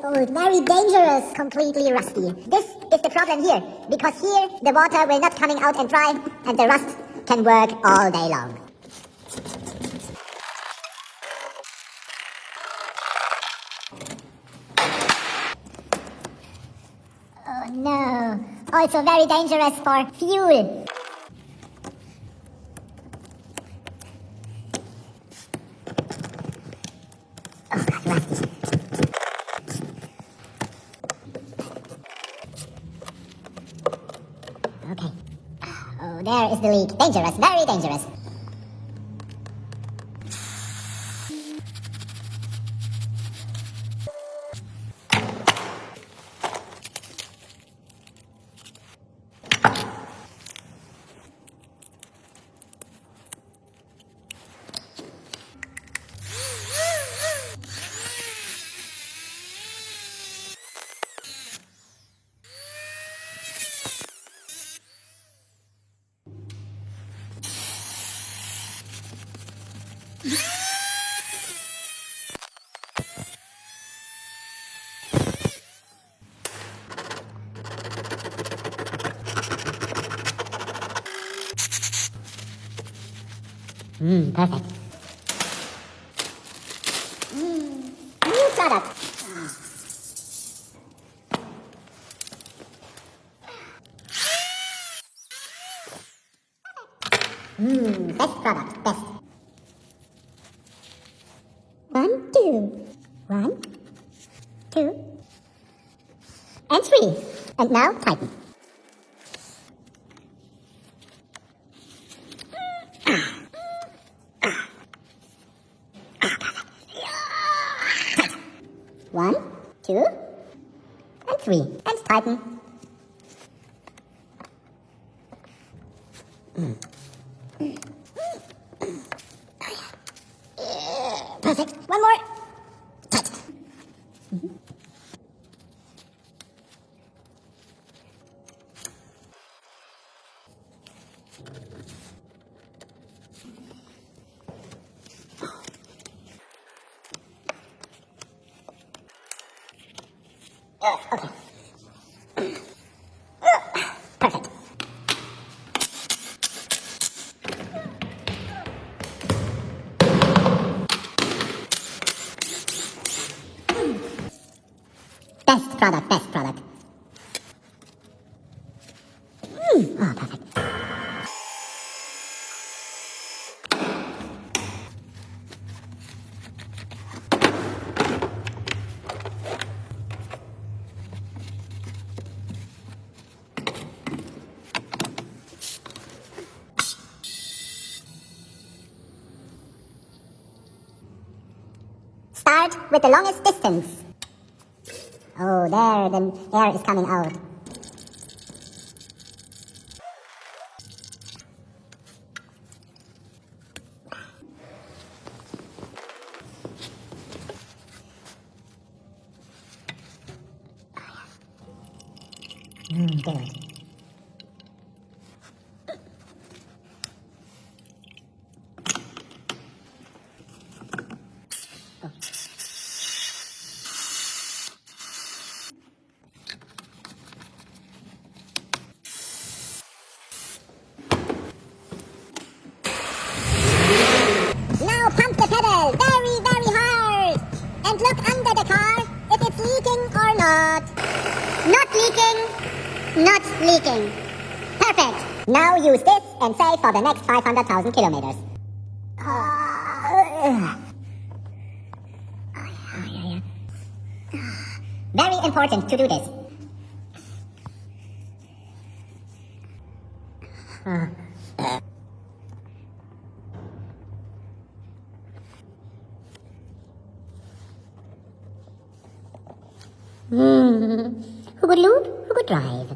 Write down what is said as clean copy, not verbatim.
old, very dangerous, completely rusty. This is the problem here, because here the water will not coming out and dry, and the rust can work all day long. Oh no, also very dangerous for fuel. Oh, rusty. Okay. Oh, there is the leak. Dangerous, very dangerous. Perfect. New product. Best product, best. 1, 2. 1, 2, and 3. And now tighten. One, 2, and 3, and tighten. Perfect. One more. Tight. Okay. Perfect. Best product, best product. Oh, perfect. Start with the longest distance. Oh, there, the air is coming out. Good. Now pump the pedal very, very hard. And look under the car if it's leaking or not. Not leaking. Not leaking. Perfect. Now use this and save for the next 500,000 kilometers. Very important to do this. Who could loop? Who could drive?